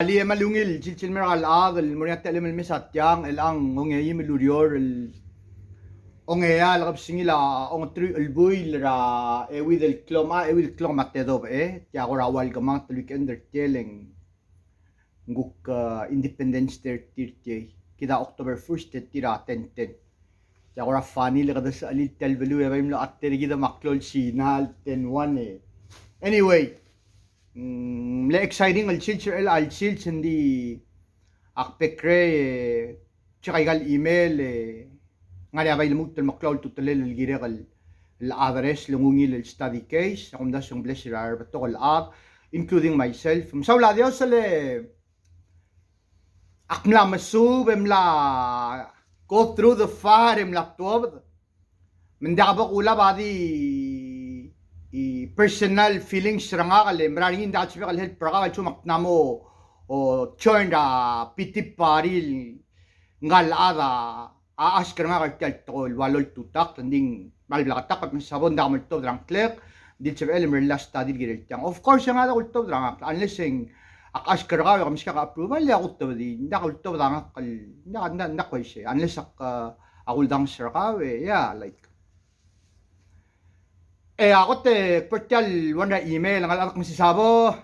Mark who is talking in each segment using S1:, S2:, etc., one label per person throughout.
S1: Ali malungil jilchil meral ag el moriat tele mel mesat yang el ang onge yim lurior el onge ya la singila on tru el buil ra e with el cloma e with cloma te do ya gora wal gamang tuluk ender teleng nguk independence der tirte kida october 1st te tira 10 ya gora fani le kada sa alil tel belu e bim la atter gida maklol sinal 10-1 anyway le exciting al chilch al chilch hindi akpekre chikaigal email ngari abay lumut tel maklaw tutelel giregal el address lungungil el study case akum das yung blessed are bato kal ag including myself msawla dios le akmla masu bemla go through the fire emla tob mendaba kula badi personal feelings ranga kale mrani inda chbe kal help praga chumak namo o churn da piti paril ngal ada aas keranga kal tol walol tutak tanding malblakatak at sabon da kamul to drang klek dil chbe elmer last study girel tang of course nga da kul to drang unless ang akas keranga kam ska approval ya kul to di nda kul to drang kal nda ko ise unless akul dang sirka we yeah like ako te portal wala email ang alak masisabo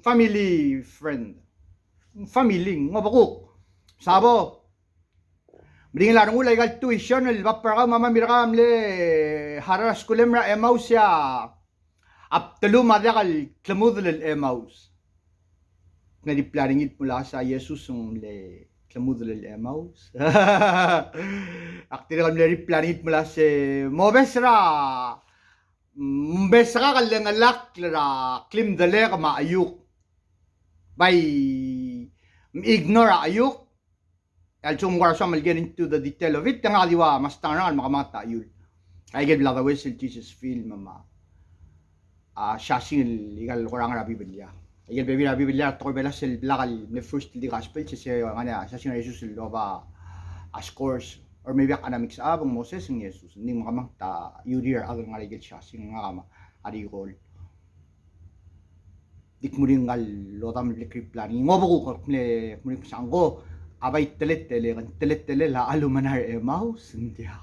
S1: family friend family ngobako sabo bring larong ulay gal tuition el bapar ka mama mirakam le haras kulemra emaus ya aptelu madakal klamudul el emaus na di planning it mula sa Jesus le klamudul el emaus aktir kam le planning it mula se mobesra Mbesaka kalengalak la klim dale ka maayuk by ignore ayuk al chung war some will get into the detail of it nga diwa mas tanang makamata ayul I get la whistle Jesus film mama shasing legal kurang rabi bilya I get baby rabi bilya to bela sel blakal ne first di gospel se ngana shasing Jesus lova as course or maybe academic sa abang Moses ng Jesus hindi makamang ta yurir agal nga rigid siya sing nga kama arigol dik muring ngal lotam lekri planning ngobo ko kle muring sanggo abay telet tele la alumanar emaus india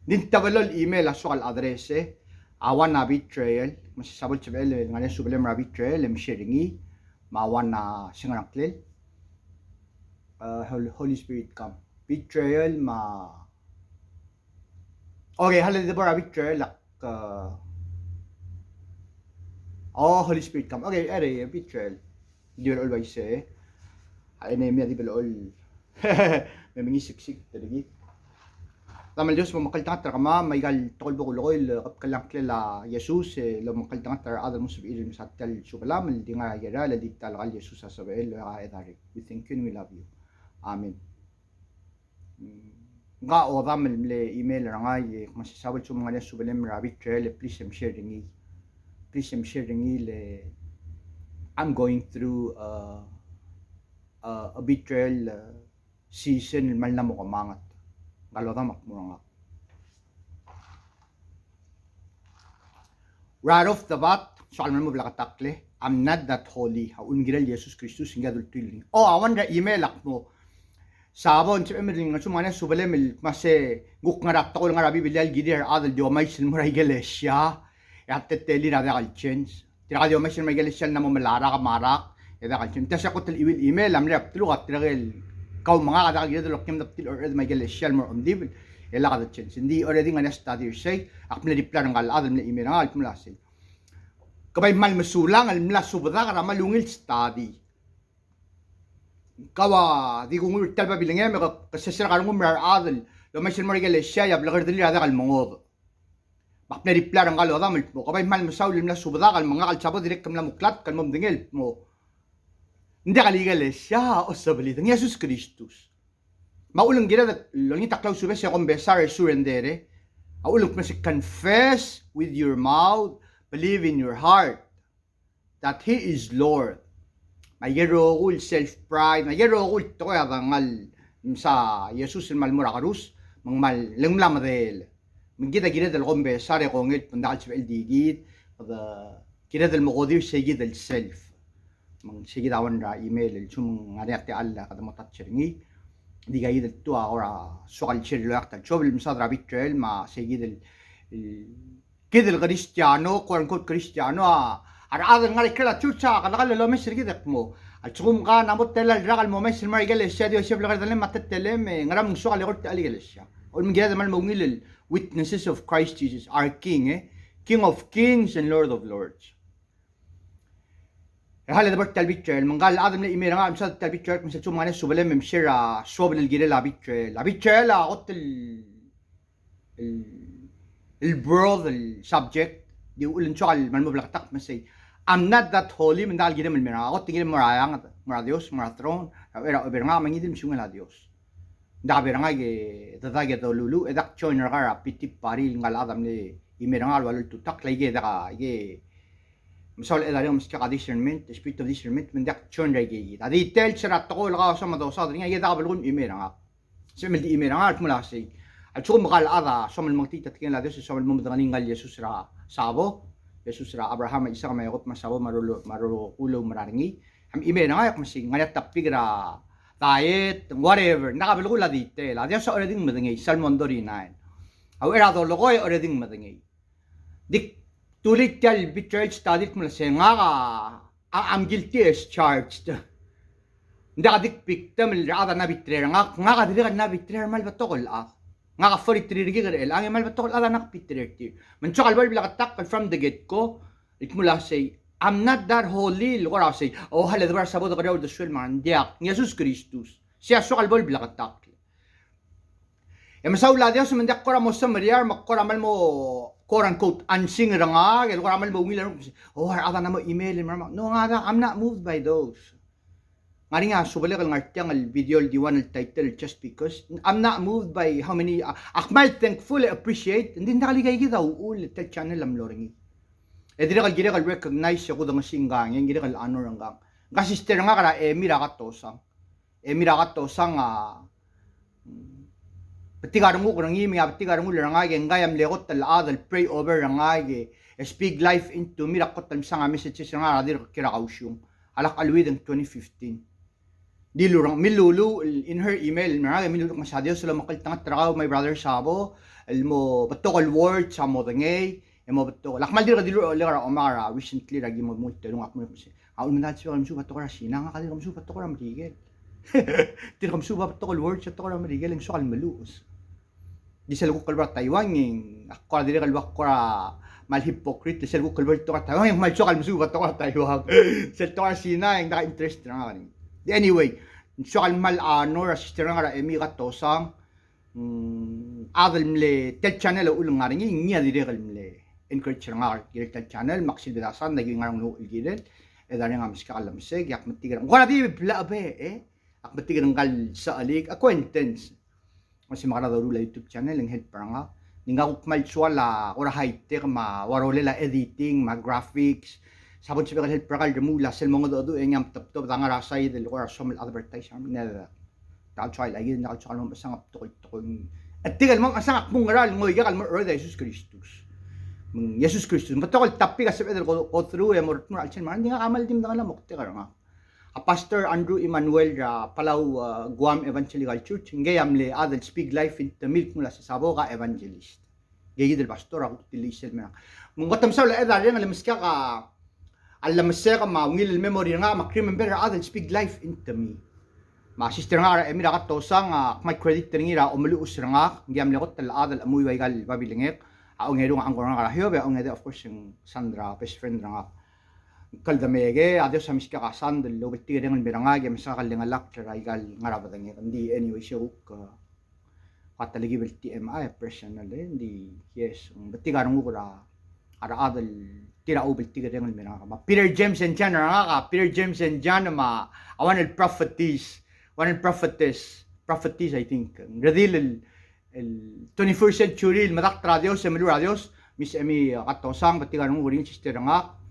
S1: din tabalol email asukal address awan na betrayal masisabol chbel ngane sublem rabbit trail em sharingi mawan na singarang klel Holy Spirit come betrayal ma okay hala de bora betrayal lak Holy Spirit come okay ere betrayal do you always say ay na mi adi belol may mingi siksik tadigi tamal Diyos mamakal tangat kama may gal tokol bukuloy kap kalang klela Jesus lo makal tangat adal mo sabihin sa tel subalam di nga yara la di talakal Jesus sa sabael lo edari we thank you and we love you amen nga odam le email nga ye masisawal sa mga subalem rabbit trail please share le I'm going through a betrayal season mal na mo kamangat galota makmura nga right off the bat so alam mo blakatakle I'm not that holy haun giral Jesus Kristus nga dul tiling awan ra email akmo sabon sa emeling nga sumana subalemel mase guk nga rakta ko nga rabi bilyal gidir adal dio may sin muray galesya at teteli na dal change tira dio may sin may galesya na mo malara ka marak eda kan change tasya ko tel iwil email am rep tulu at tiragel kaw mga kada gida dal kim daptil or may galesya mo on dibil ela ka change hindi already nga na study say akmel di plan ngal adal na email ngal kumlasin kabay mal masulang al mla subada ka malungil study kawa di ko ngur talba bilangya me kasasira kanong umar adal lo may sin marigale siya ya blagar dili ada kal mongod bakna riplar ang kalo adamel mo kabay mal masaw limla subada kal mga kalsabo direct kam la muklat kal mom dingel mo hindi kaligale siya o sabali ng Jesus Kristus maulang gina lo ni taklaw sube siya kumbesar surrendere aulang mo si confess with your mouth believe in your heart that He is Lord mayrool self-pride, mayrool to kaya bangal sa Jesus el malmura karus, mangmal lengmla madel. Mengkita gina del kombe sare kongit pandakal sa digit, kina del mokodir sa del self. mang sige dawan ra email chum ngari ate alla kada matat chiringi diga yid tu ora sual chirlo akta chobel msadra bitrel ma sige del كده الكريستيانو كون كود كريستيانو أراد نقول كلا تشوتشا قال له مش كده مو الشغم قا نمط تلا الرجال ممثل ما يقال الشادي وشوف لغاية لما تتكلم نرام من شغل يقول تقلي الأشياء والمن هذا ما الموجود ال witnesses of Christ Jesus our King King of Kings and Lord of Lords هلا دبرت البيتشر من قال العظم الإيميل أنا مسات البيتشر مثل شو ما نسوا بلم مشيرة شو بالجيل البيتشر لا قط البروذ السبجكت دي يقول إن شاء الله من مبلغ تقط مسي I'm not that holy من دال جيل المرا قط جيل مرا ديوس مرا ثرون إيرا إبرنا من يدل مشون على ديوس دا إبرنا جي تذاك دولولو إذا تشون رجع بيتي باري لين قال العظم الإيميل أنا ولا تتقل يجي دا يجي مثال إذا اليوم مستقى discernment spirit of discernment من داك تشون رجعي هذه تل شرط تقول غا سما دو صادرين يجي دا بالغون إيميل أنا سمع دي إيميل أنا تملاسي الشغل قال هذا سما المقتي تتكلم لا ديوس سما الممدغنين قال يسوع را سابو يسوع را أبراهام إسحاق ما يقط ما سابو مرولو قولو مرارني هم إيميل أنا يقوم سين غير تبيكرا diet whatever نقابل لا دي تل هذا سو أردين مدني سلمان دوري ناين أو إرا دو لغوي أردين مدني ديك tulit tel betrayed studied mo sa nga I'm guilty as charged nda dik victim rada na betray nga kadiri na betray mal batokol nga ka 43 gigar el ang mal batokol ada nak betray ti man chokal bal bilakatak from the get ko itmula say I'm not that holy lora say oh hala dabar sabot ka daw the man diak Jesus Christus siya chokal bal bilakatak masaula Dios man dak kora mo sa Maria makora mal mo quote unquote unsing ranga gel kora mal mo wilan oh ada na mo email no nga I'm not moved by those ngari nga subalik ang artyang al video di one al title just because I'm not moved by how many akmal thankfully appreciate hindi nakaligay kita uul tel channel am loringi edire kal gire kal recognize ko dang singgang yang gire kal honor ranggang nga sister nga kara emira ka tosang Petigarungu kurang imi petigarungu langage ngayam legot tal adal pray over langage speak life into mirakot tal sanga messages nga radir kira kausyong alak alwid ng 2015 dilurang milulu in her email nga milulu masadio sila makal tangat traw my brother sabo elmo batokol word sa mo dengay emo batokol lakmal dir dilu lera omara recently ragi mo multo ng akmo kasi aul manat siya kamsu batokol sina nga kalir kamsu batokol amrigel tir kamsu batokol word sa batokol amrigel ang sukal maluos di sa lugar kalbar Taiwan yung ako dili kalbar ko mal hypocrite di sa lugar kalbar to Taiwan yung mal sukal musugat to Taiwan sa to sina yung naka interest na nga anyway sukal mal honor sister nga emi ka tosang adal mle tel channel ulung nga rin niya dili kal mle encourage nga gire tel channel maksil bidasan naging nga no gire edan nga miska alam seg yak matigan ko na di blabe ak matigan kal sa alik acquaintance masih makadaro la YouTube channel ang help nga ninga ko malsuala ora high-tech ma warole la editing ma graphics sabon siya help kal demula sel mga do ngam top nga rasay del ora somel advertisement na ta try lagi na ka mo basang to at tigal mo asang akmong ral ngoy kal mo Jesus Christus Jesus Christus matokol tapi ka sa ko through e mo al chen man nga amal dim nga lamok te nga Pastor Andrew Emmanuel Palau Guam Evangelical Church ngayam le adal speak life in the milk mula sa sabo ka evangelist gayid el pastor ako tilisel mena mungatam sa la edar yang alamiska ka alamasya ka mawngil el memory nga remember adal speak life in the me ma sister nga emira ka tosang may credit tingira o maluus nga ngayam le ko tal adal amuy way gal babilingek ang ngero nga ang nga hiobe ang ngede of course yung Sandra best friend nga kaldamege adios sa miska kasan del lo betti dengan birangage misa kalingalak raigal ngarabadan hindi anyway shuk kataligi bel TMI personal hindi yes betti garang ura ara adal tira o betti dengan biranga ma Peter James and John nga Peter James and John ma awan el prophetess I think radil el 21st century el madak radios emelu radios mis emi katosang betti garang uri sister nga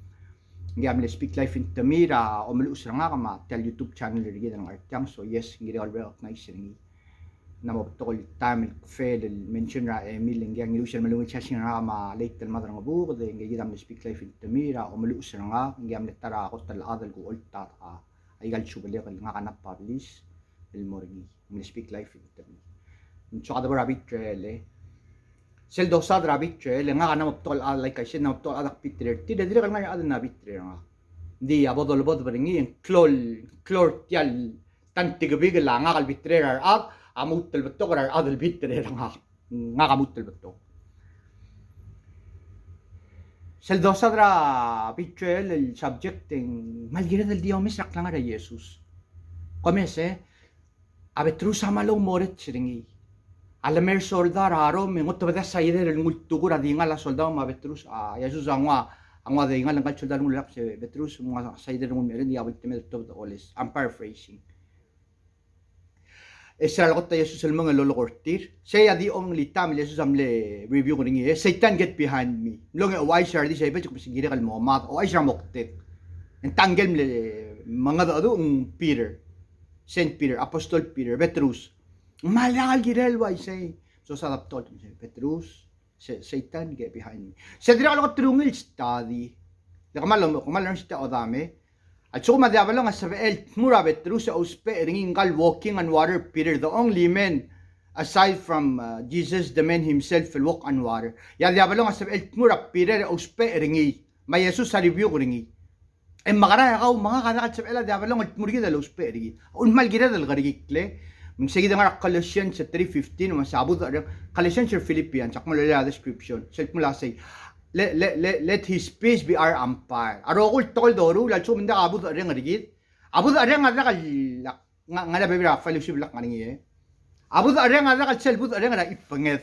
S1: ngam le speak life in tamira o malus nga kama tel YouTube channel ri ng artyang so yes ngi recognize ni namoptol tamil fel mention ra Emil ngyang ilusyon malungit siya singa ma late tal madra nga buko de ngi gidam speak life in tamira o malus nga ngyam netara ako tal adal ko ulta ka ay gal chubale kal nga kanap publish el morgi ngi speak life in tamira ncho kada rabbit trail sel dosa rabbit trail nga kana moptol like I said namoptol adak pitrer ti de dire kal nga adal na pitrer nga di abodol bod bringi klor tial tantigabig la nga kal pitrer at amut talbato kar adal bitre nga kamut talbato sel dosa dra bitrel el subject en malgira del dio misrak lang ara Jesus komese abetrus amalo moret chiringi alamer soldar haro mengot bada sayder el multugur adinga la soldado ma betrus a Jesus angwa de ingal ngal soldar mulak se betrus mga sayder mo meren di abot temet to oles I'm paraphrasing Israel ko tayo sa mga lolo kortir. Saya di only time Jesus amle review ko ringi. Satan get behind me. Long why share di sa iba kung sige kal Muhammad o ay siya moktet. En tanggel mle mga do Peter. Saint Peter, Apostle Peter, Petrus. Malakal girel why say. So sa laptop Petrus, Satan get behind me. Sa dira ko trungil study. Kumalong siya o dami. At so madyabalong as Sabael mura Petrus sa uspe ringingal walking on water Peter the only man aside from Jesus the man himself will walk on water. Yadyabalong as Sabael mura Peter uspe ringi may Jesus sa review ko ringi. Makara ka mga kada at Sabael yadyabalong at murgi dal uspe ringi. Un malgira dal garigikle. Sige nga Colossians 3:15 masabot Colossians or Philippians ak malala description. Self mula say let his peace be our umpire. Arokul tol doru lal so minda abud areng rigid. Abud areng ada kal ngada bebra fellowship lak ngani abud areng ada kal selbud areng ada ipanget.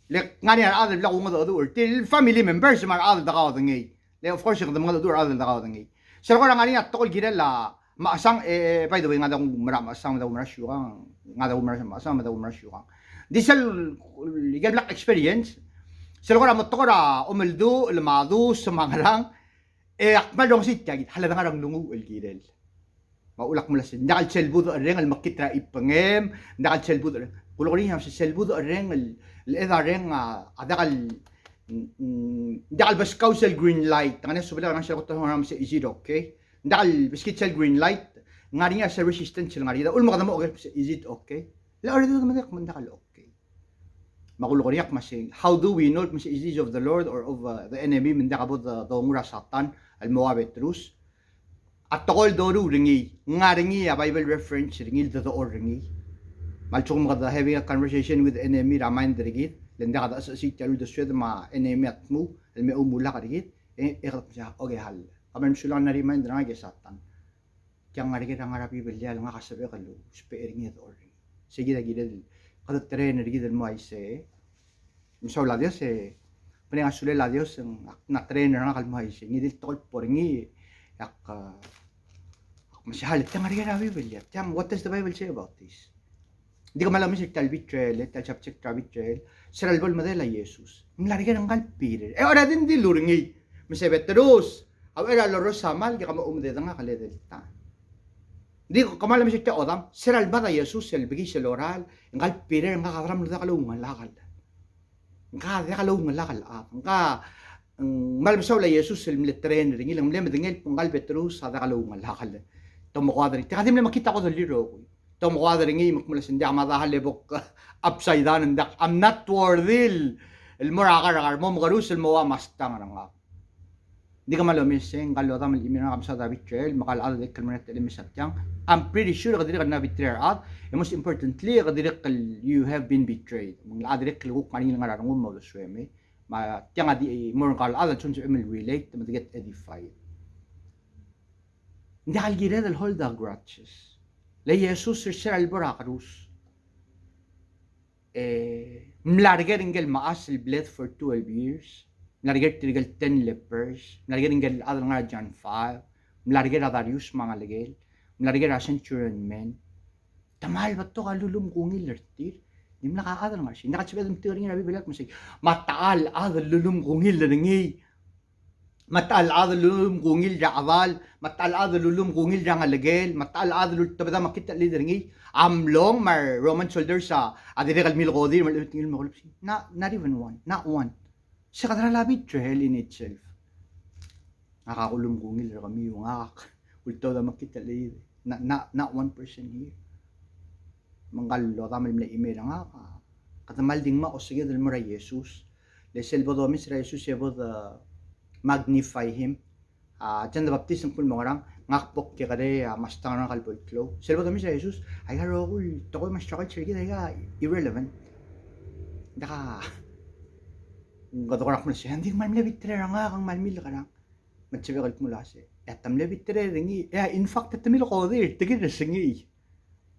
S1: Lek ngani ada la ngada dur til family members mar ada da kaw ngi. Le of course ngada ngada dur ada da kaw ngi. Sir ko ngani at tol girela maasang by the way ngada mara maasang da mara syuang ngada mara maasang da mara syuang. Disal legal black experience sila ko na motokora umeldo lamado sa mga lang akmal dong si tagit halada nga rang lungu elgirel maulak mo lasin nakal selbudo areng al makitra ipangem nakal selbudo kulo ko niya sa selbudo areng al edareng adakal nakal baskaw sel green light ngane subila nga sila ko tanong sa is it okay nakal biskit sel green light nga niya sa resistance sila nga rida ulmo kada mo okay is it okay la ora dito man nakal okay makulukuriyak masing how do we know mas is of the Lord or of the enemy minda kabot the mura satan al moabet trus at tokol doru ringi nga ringi a Bible reference ringi the or ringi malchung mga having a conversation with the enemy remind rigit lenda kada sa si chalu the swed ma enemy at mo al me umula ka rigit ikat siya okay hal kamen sila na remind nga ge satan kyang nga rigit ang arabi bilya nga kasabi kalu spe ringi the or ringi sige da gidel kada trainer rigid mo ay se misaw la Dios pwede nga suli la Dios na trainer nga kalmo ay se ngidil tol poringi yak masyahalit tiyang nga Biblia tiyang what does the Bible say about this hindi ko malaman si Talbit Trail tal chapter Talbit Trail siralbol madela Jesus nglarigan ang kalpir ora din di luringi misay Petrus awera loros samal kaya kama umdeda nga kaledelta di ko kamalam si Odam siral bada Jesus el bigi sel oral ngal pirer nga kadram da kalungan lakal nga da kalungan lakal nga malbasaw la Jesus el militren ring ilang lem dingel pungal Petrus sa da kalungan lakal tomo kwadri tikadim le makita ko dal liro tomo kwadri ngi makmula sinda madahal lebok upside down ndak I'm not worthy el morakar mo magarus el mowa mastang nga di ka malumising kalau tamal imina kam sa David Trail makal al de kalmanat elimisat yang I'm pretty sure kadiri ka na betrayed out and most importantly kadiri you have been betrayed mong adrik luguk kanina nga rarangum mo sweme ma tiang adi more kal al chun emil relate to get edified hindi kal gira del hold the grudges le Jesus sir albora cruz mlarger ingel maas el bled for 12 years Narigat tirigal 10 lepers, narigat ingal adal nga John 5, narigat Darius mga legel, narigat centurion men. Tamal ba to kalulum kungil lertir? Dim nakakadal nga siya. Nakatsabi ng teoring na bibilat mo siya. Mataal adal lulum kungil ringi. mataalada lulum gungil ja aval, mataalada lulum gungil ja ngalagel, mataalada lul tabada makita leader ngi amlong mar Roman soldiers sa adiregal mil godir mal tingil mo not even one, not one. Sa kadra labi trail in itself. Nakakulum gungil kami yung ngak. Ulto da makita leader. Not one person here. Mangalo tamal na email nga katamal ding ma o sige dal mura Jesus. Le selvo do mis Jesus sebo the magnify him. Jan the Baptist ng mga ngakpok kaya kade mas tangan kalbo itlo. Selvo do mis Jesus ay haro ko to ko mas chakal chirgi ay irrelevant. Daka gadok mo siya hindi man lebitre nga kang malmil ka lang. Matsabi kal mula siya. Etam lebitre ringi. In fact etamil ko dir tigil singi.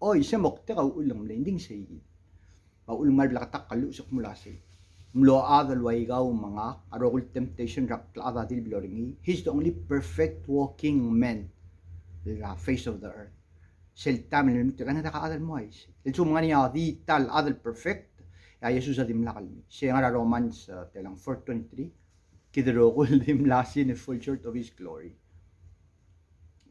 S1: Oy, siya mokte ka ulang landing sa iyo. Ulang mal blakatak kalusok mula sa iyo. Mlo adal waigaw mga arokul temptation rak tlada dil bloringi. He's the only perfect walking man the face of the earth. Selta min limit kana ka adal mo ay. Ilso mga niya di tal adal perfect. Ya Jesus adim lakal mi. Siya nga Romans telang 4:23. Kidrokul dim lasin in full short of his glory.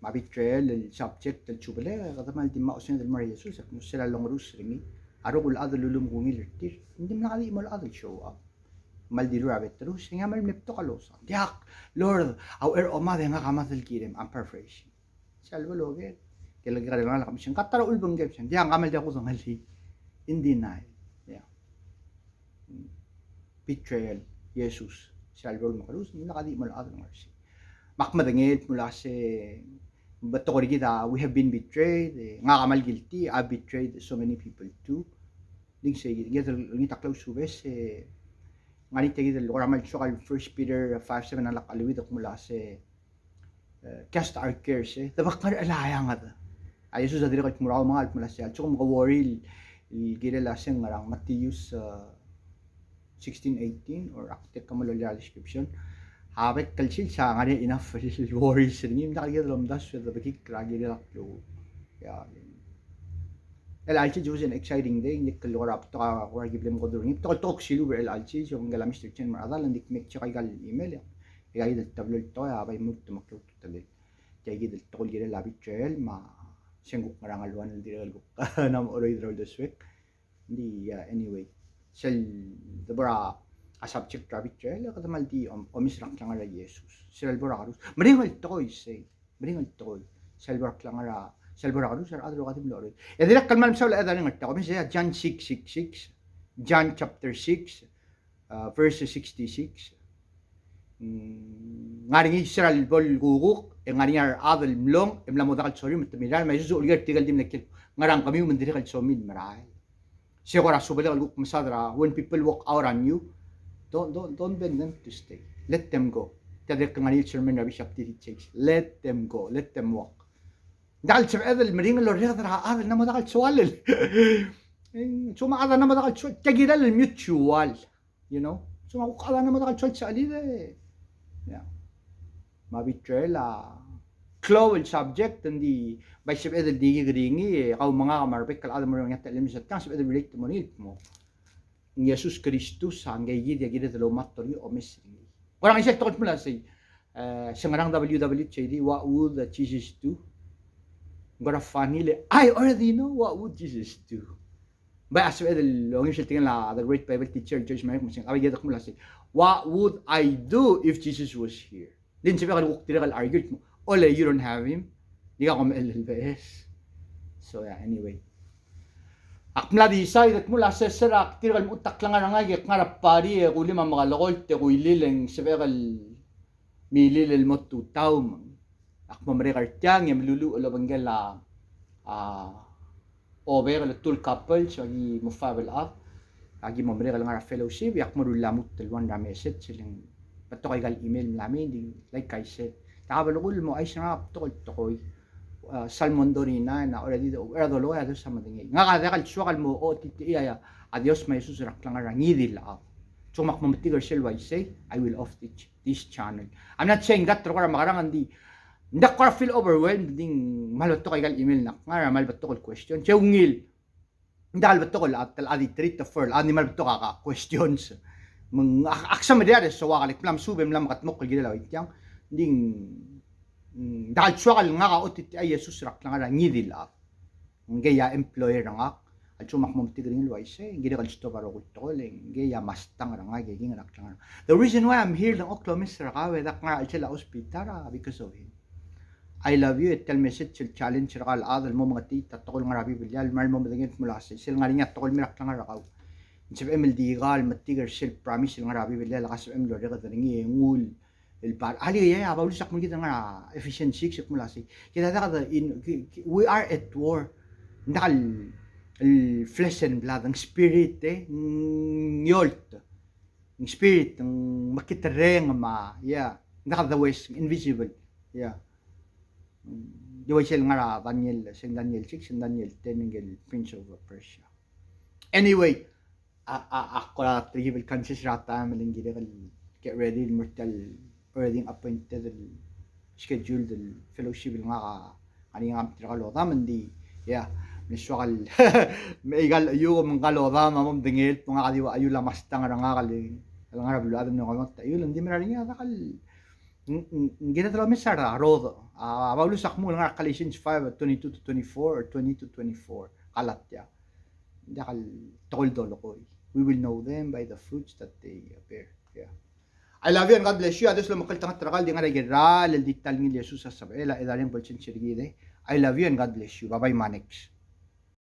S1: Mabitrail el subject el chubele katamal di mausin del Maria Jesus at musela long rus ringi aro kul adal lulum gungil tir hindi man nakali mal adal show up mal di rabbit terus nga mal mepto kalosa diak Lord our oma de nga kamatal kirem I'm paraphrasing salvo loge kelag ka lang kami siyang kataro ulbang gap siya diak kamal di ako sangali in denial yeah betrayal Jesus salvo makalus hindi nakali mal adal mercy makmadangit mula sa but kita, we have been betrayed. Nga kamal guilty. I betrayed so many people too. Ding say kita ngi taklaw subes nga ni tagi del ramal sokal 1 Peter 5:7 alak alawid ak mula sa cast our cares tabak nga alaya nga ta. Ay Jesus adiri kat mura mga mula sa tsuk mga worry gira la sing ngarang Matthews 16:18 or akte kamal description. Habet kalsil sa nga ni enough worries rin nakagid lamdas with the big kragi nila lo yeah LLC was an exciting day nik kalorap to ka or giblem ko during to talk silu ver LLC yung gala Mr. Chen maradal ndik mek cha kay gal email ya gid tablet to ya bay mo to maklo to tablet kay gid to kol gid labit trail ma siyang ngarang alwan direl guk nam oroy draw this week hindi anyway sel the bra a subject rabbit trail katamal di omisrak lang ara Jesus silver karus maringal to ko say maringal to ko silver lang ara silver karus ar adro katim lord e direk kalmal sa wala adan ng to kasi John 6:66 John chapter 6 verse 66 ngaring Israel bol guguk e ngaring ar adal mlong emla modakal sorry mitmiral may Jesus ulgar tigal dim nakil ngarang kami mandirikal somid maral siya ko ra subala guk masadra when people walk out on you Don't beg them to stay. Let them go. Tadek nga ni Chairman Rabbi Shapti Chase. Let them go. Let them walk. Dahil sa edel maring lo rega dara adal na madakal swalel. Suma ada na madakal swal. Tagiral mutual. You know? Suma ko ala na madakal swal sa alida. Yeah. Mabitrela. Clowel subject hindi by sa edel digi gringi kaw mga kamarpek kal ada mo nga talim sa kan sa edel relate mo nil mo. Jesus Kristus hanggang gid gid talo mattori o mesri. Orang isip tokot mula say sangarang WWJD what would Jesus do? Gora funny I already know what would Jesus do. By as well long isip tingin la the great Bible teacher George Mike masing abay gid mula say what would I do if Jesus was here? Din sabi ka tira kal argument mo. Ole you don't have him. Di ka kom LLBS. So yeah anyway. Akmla di say dat mula sa serak tiral utak lang nga ngayek ngarap pari kuli mga lokol te kuilileng sebekal mililel mo tutaw akma marekartyang yam lulu ulo banggala over tul couple sagi mo favel up agi mo marekal nga fellowship yak mo lamut telwan na message silang pato kay gal email namin di like kay said tabalukul mo ay snap tokoy Salmon Dorina na already do lo ya sa madingi nga kada kal swakal mo o titi ya adios may Jesus rak lang rangi dila chumak mamatigar shall I say I will off this channel. I'm not saying that pero makarangan di ndak ko feel overwhelmed ding malotto kay gal email na nga malbatto kol question chewngil ndal batto kol at adi treat to for animal batto ka questions mang aksa madare so wakalik plam subem lam katmok kol gidala ityang ding dahil suakal nga ka utit ay Jesus rak lang ara ngidila ngaya employer nga at sumak mom tigring luwais gida kal sto paro kutoleng ngaya mastang ra nga giging rak lang. The reason why I'm here lang Oklahoma Mr. ka wedak nga sila ospital because of him. I love you et tel message sil challenge ra kal adal mo mga tita tokol nga rabi bilyal mar mo madingit mula sil nga linya tokol mirak lang ra kaw. Sib MLD gal matigar sil promise sil nga rabi bilyal kas MLD ra ka ringi ngul el par ali ya baul sak mo kita nga efficiency sik mula sil kita da we are at war ndakal el flesh and blood ang spirit yolt ang spirit ang makitareng ma ndakal the west invisible di way sila nga Daniel 6 and Daniel 10 ng Prince of Persia. Anyway, ako la tribal conscious rata malinggi get ready mortal already appointed scheduled fellowship nga kanina kalota mandi miswakal maigal ayo mong kalota mamam dingil mga kadiwa ayo lamastang nga kali lang nga bulad ng kamot ayo lang di mararing nga kal ginatalo mi sara rodo baulusak mo nga Galatians 5:22 to 24 or 20 to 24 kalatya dakal tokol dolo ko we will know them by the fruits that they bear. I love you and God bless you. Ados lo makaltang trakal di nga regeral el dital ng Jesus sa sabela edaling bolsin sirgide. I love you and God bless you. Bye bye Manix.